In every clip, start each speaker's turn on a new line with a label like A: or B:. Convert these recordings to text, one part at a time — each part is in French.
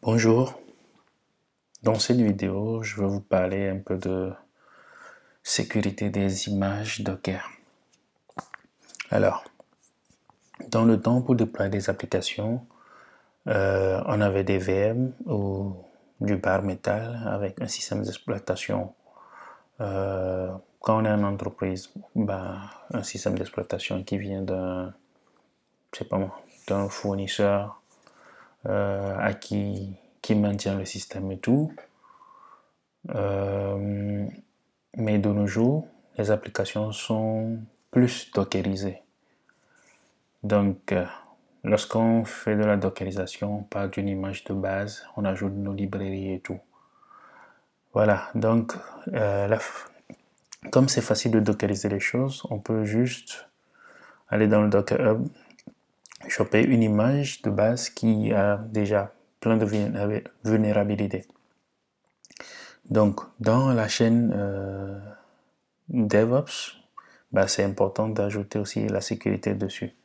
A: Bonjour, dans cette vidéo, je vais vous parler un peu de sécurité des images Docker. Alors, dans le temps, pour déployer des applications, on avait des VM ou du bare metal avec un système d'exploitation. Quand on est en entreprise, un système d'exploitation qui vient d'un, je sais pas moi, d'un fournisseur qui maintient le système et tout. Mais de nos jours, les applications sont plus dockerisées. Donc, lorsqu'on fait de la dockerisation, on part d'une image de base, on ajoute nos librairies et tout. Voilà, donc, comme c'est facile de dockeriser les choses, on peut juste aller dans le Docker Hub, choper une image de base qui a déjà plein de vulnérabilités. Donc, dans la chaîne DevOps, c'est important d'ajouter aussi la sécurité dessus.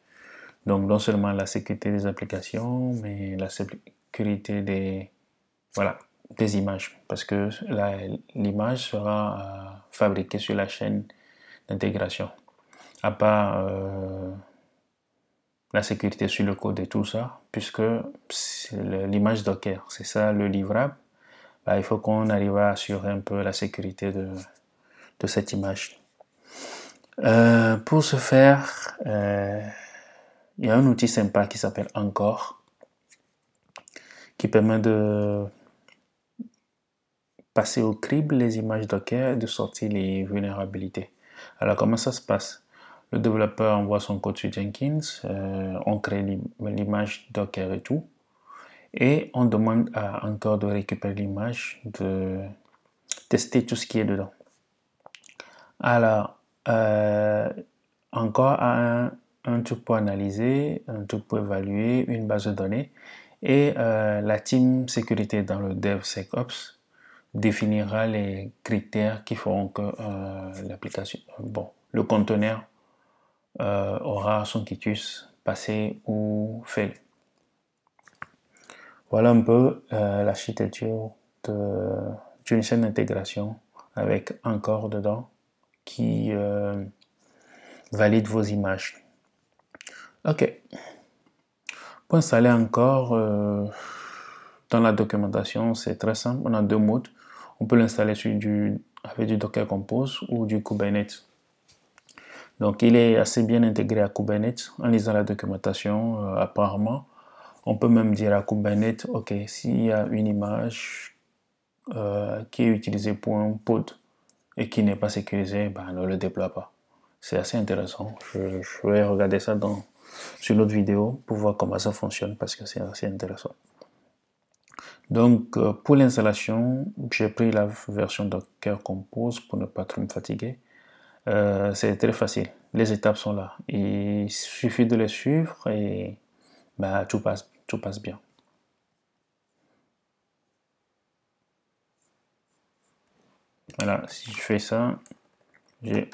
A: Donc, non seulement la sécurité des applications, mais la sécurité des images. Parce que l'image sera fabriquée sur la chaîne d'intégration. À part la sécurité sur le code et tout ça, puisque l'image Docker, c'est ça le livrable, il faut qu'on arrive à assurer un peu la sécurité de cette image. Pour ce faire, il y a un outil sympa qui s'appelle Encore, qui permet de passer au crible les images Docker et de sortir les vulnérabilités. Alors comment ça se passe? Le développeur envoie son code sur Jenkins, on crée l'image Docker et tout, et on demande à Encore de récupérer l'image, de tester tout ce qui est dedans. Alors, Encore a un truc pour analyser, un truc pour évaluer, une base de données, et la team sécurité dans le DevSecOps définira les critères qui feront que l'application, le conteneur aura son quitus passé ou fail. Voilà un peu l'architecture d'une chaîne d'intégration avec Encore dedans qui valide vos images. Ok. Pour installer Encore, dans la documentation, c'est très simple. On a deux modes. On peut l'installer avec du Docker Compose ou du Kubernetes. Donc, il est assez bien intégré à Kubernetes. En lisant la documentation, apparemment, on peut même dire à Kubernetes, ok, s'il y a une image qui est utilisée pour un pod et qui n'est pas sécurisée, ne le déploie pas. C'est assez intéressant. Je vais regarder ça sur notre vidéo pour voir comment ça fonctionne parce que c'est assez intéressant. Donc, pour l'installation, j'ai pris la version Docker Compose pour ne pas trop me fatiguer. C'est très facile. Les étapes sont là. Il suffit de les suivre et tout passe bien. Voilà, si je fais ça, j'ai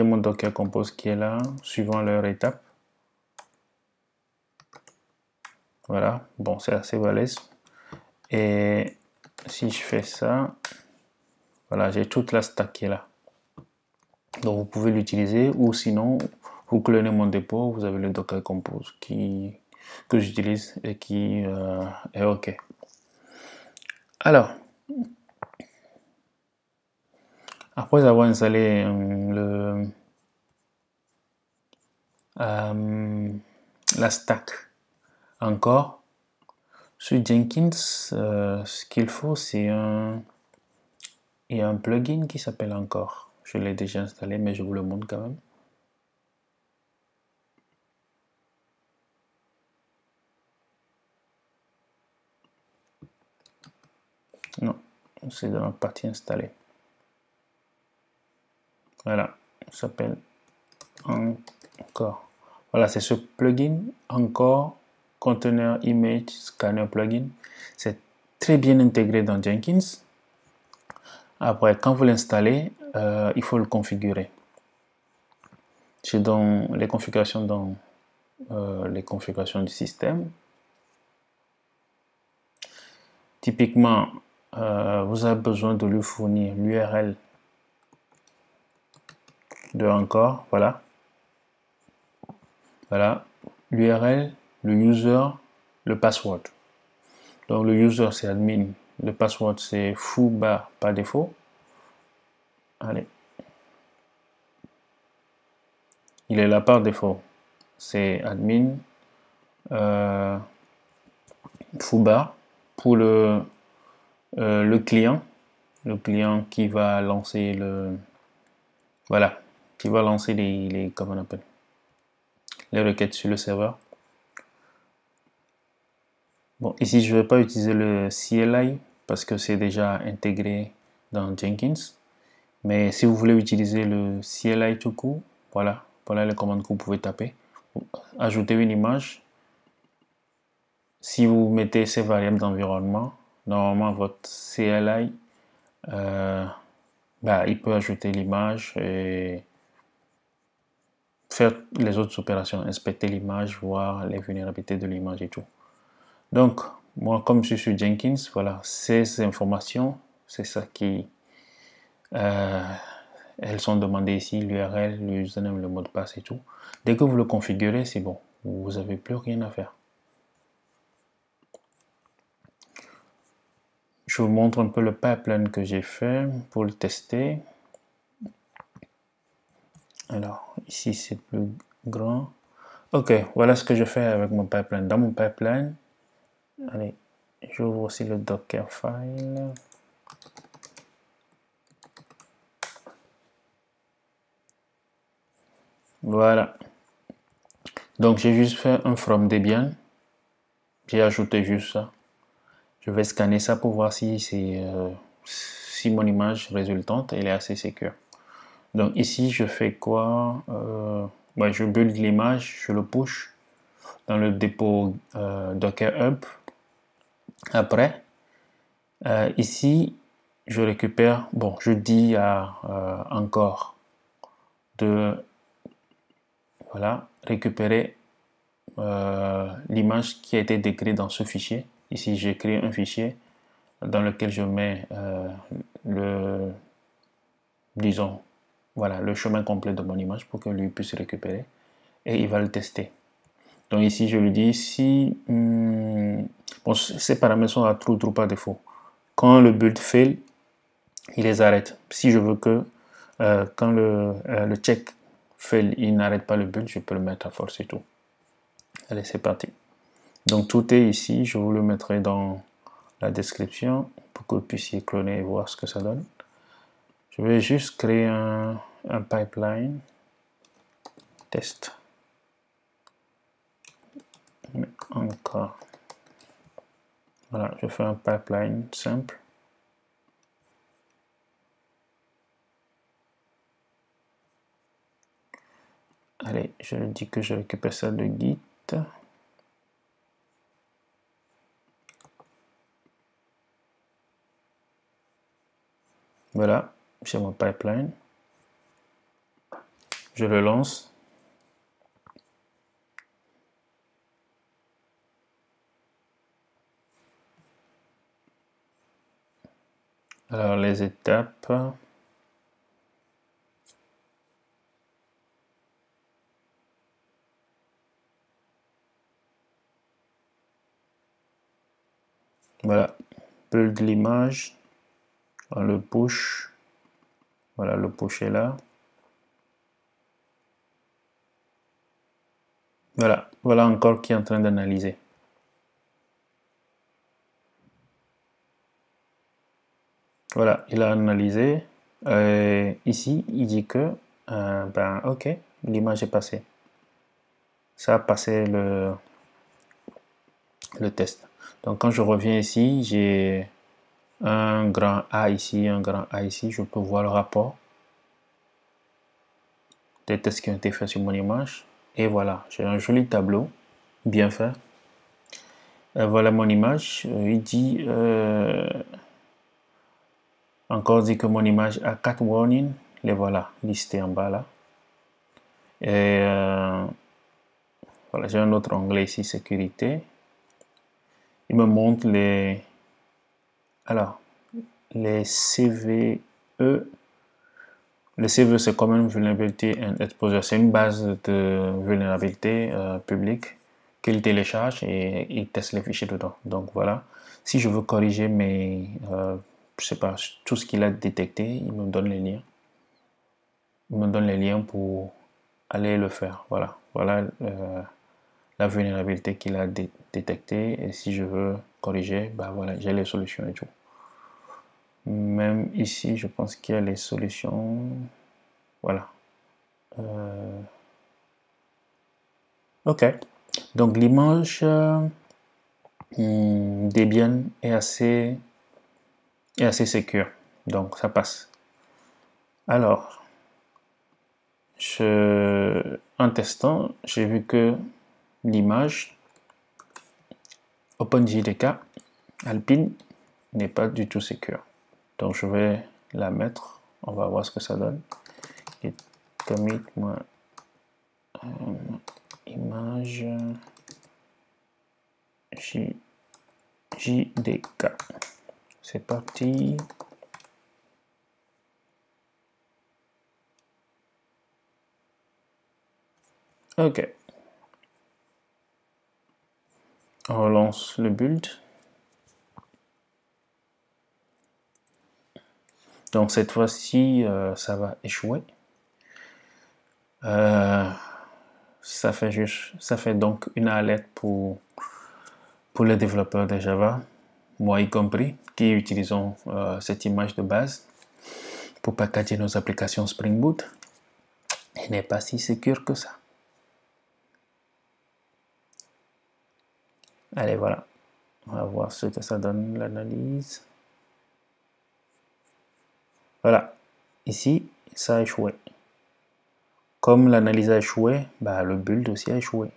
A: mon Docker Compose qui est là, suivant leur étape. Voilà, bon, c'est assez balèze. Et si je fais ça, voilà, j'ai toute la stack qui est là. Donc vous pouvez l'utiliser ou sinon vous clonez mon dépôt, vous avez le Docker Compose que j'utilise et qui est OK. Alors, après avoir installé la stack Encore, sur Jenkins, ce qu'il faut, il y a un plugin qui s'appelle Encore. Je l'ai déjà installé, mais je vous le montre quand même. Non, c'est dans la partie installée. Voilà, ça s'appelle Encore. Voilà, c'est ce plugin Encore Container Image Scanner Plugin. C'est très bien intégré dans Jenkins. Après, quand vous l'installez, il faut le configurer. C'est dans les configurations du système. Typiquement, vous avez besoin de lui fournir l'URL de encore, voilà. Voilà, l'URL, le user, le password. Donc le user c'est admin, le password c'est foo-bar par défaut. Allez. Il est là par défaut. C'est admin foo-bar pour le client. Le client qui va lancer le... Voilà, qui va lancer comment on appelle, les requêtes sur le serveur. Bon, ici, je ne vais pas utiliser le CLI parce que c'est déjà intégré dans Jenkins. Mais si vous voulez utiliser le CLI tout court, voilà les commandes que vous pouvez taper. Ajouter une image. Si vous mettez ces variables d'environnement, normalement votre CLI, il peut ajouter l'image et faire les autres opérations, inspecter l'image, voir les vulnérabilités de l'image et tout. Donc, moi, comme je suis sur Jenkins, voilà, ces informations, c'est ça qui... elles sont demandées ici, l'URL, le username, le mot de passe et tout. Dès que vous le configurez, c'est bon. Vous n'avez plus rien à faire. Je vous montre un peu le pipeline que j'ai fait pour le tester. Alors, ici, c'est plus grand. Ok, voilà ce que je fais avec mon pipeline. Dans mon pipeline, allez, j'ouvre aussi le Dockerfile. Voilà. Donc, j'ai juste fait un from Debian. J'ai ajouté juste ça. Je vais scanner ça pour voir si si mon image résultante elle est assez sécure. Donc ici, je fais quoi? Je build l'image, je le push dans le dépôt Docker Hub. Après, ici, je récupère, bon, je dis à encore de voilà, récupérer l'image qui a été décrite dans ce fichier. Ici, j'ai créé un fichier dans lequel je mets disons, voilà, le chemin complet de mon image pour que lui puisse récupérer et il va le tester. Donc ici, je lui dis si bon, ces paramètres sont à true par défaut. Quand le build fail, il les arrête. Si je veux que quand le check fail, il n'arrête pas le build, je peux le mettre à force et tout. Allez, c'est parti. Donc tout est ici, je vous le mettrai dans la description pour que vous puissiez cloner et voir ce que ça donne. Je vais juste créer un pipeline test. Mais encore. Voilà, je fais un pipeline simple. Allez, je lui dis que je récupère ça de Git. Voilà, j'ai mon pipeline. Je le lance. Alors, les étapes. Voilà, build l'image. On le push. Voilà, le push est là. Voilà encore qui est en train d'analyser. Voilà, il a analysé. Ici, il dit que, ok, l'image est passée. Ça a passé le test. Donc, quand je reviens ici, j'ai un grand A ici, un grand A ici. Je peux voir le rapport des tests qui ont été faits sur mon image. Et voilà, j'ai un joli tableau, bien fait. Voilà mon image. Il dit... encore dit que mon image a 4 warnings, les voilà listés en bas là. Et voilà, j'ai un autre onglet ici, sécurité. Il me montre les Alors, les CVE, le CVE c'est Common Vulnerability and Exposure, c'est une base de vulnérabilité publique qu'il télécharge et il teste les fichiers dedans. Donc voilà, si je veux corriger je sais pas, tout ce qu'il a détecté, il me donne les liens. Il me donne les liens pour aller le faire. Voilà, voilà la vulnérabilité qu'il a détectée, et si je veux corriger, bah voilà, j'ai les solutions et tout. Même ici, je pense qu'il y a les solutions. Voilà. Ok. Donc l'image Debian est assez sécure. Donc ça passe. Alors, en testant, j'ai vu que l'image OpenJDK Alpine n'est pas du tout sécure. Donc je vais la mettre. On va voir ce que ça donne. Git commit image JDK. C'est parti. Ok. On relance le build. Donc cette fois-ci, ça va échouer. Ça fait donc une alerte pour les développeurs de Java, moi y compris, qui utilisons cette image de base pour packager nos applications Spring Boot. Elle n'est pas si sécure que ça. Allez, voilà. On va voir ce que ça donne, l'analyse. Voilà. Ici, ça a échoué. Comme l'analyse a échoué, bah, le build aussi a échoué.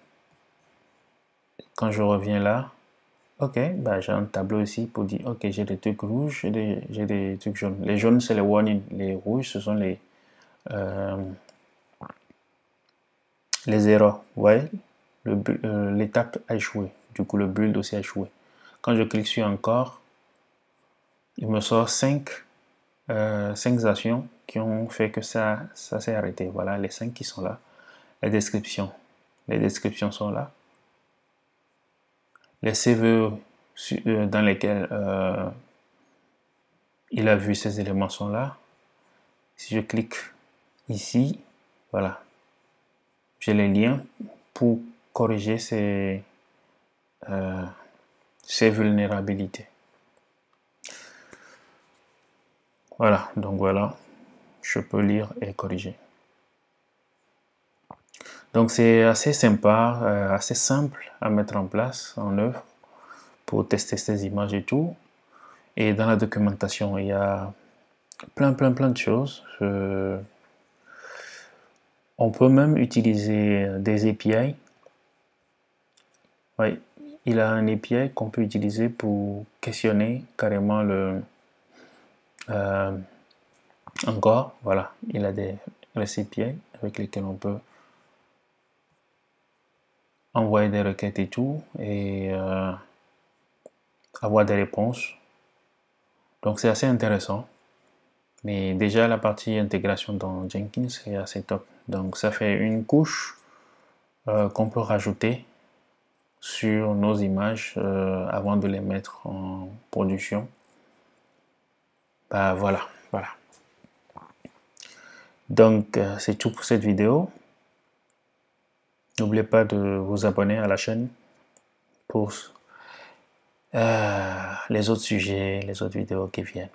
A: Quand je reviens là, ok, bah, j'ai un tableau ici pour dire, ok, j'ai des trucs rouges, j'ai des trucs jaunes. Les jaunes, c'est les warnings. Les rouges, ce sont les erreurs. Vous voyez, l'étape a échoué. Du coup, le build aussi a échoué. Quand je clique sur encore, il me sort 5 actions qui ont fait que ça s'est arrêté. Voilà les 5 qui sont là. Les descriptions sont là. Les CVE dans lesquels il a vu ces éléments sont là. Si je clique ici, voilà, j'ai les liens pour corriger ces vulnérabilités. Voilà, donc voilà, je peux lire et corriger. Donc c'est assez sympa, assez simple à mettre en place, en œuvre, pour tester ces images et tout. Et dans la documentation, il y a plein de choses. On peut même utiliser des API. Oui, il a un API qu'on peut utiliser pour questionner carrément encore, voilà, il a des API avec lesquels on peut envoyer des requêtes et tout, et avoir des réponses. Donc c'est assez intéressant. Mais déjà la partie intégration dans Jenkins est assez top. Donc ça fait une couche qu'on peut rajouter sur nos images avant de les mettre en production. Bah voilà. Donc c'est tout pour cette vidéo. N'oubliez pas de vous abonner à la chaîne pour les autres sujets, les autres vidéos qui viennent.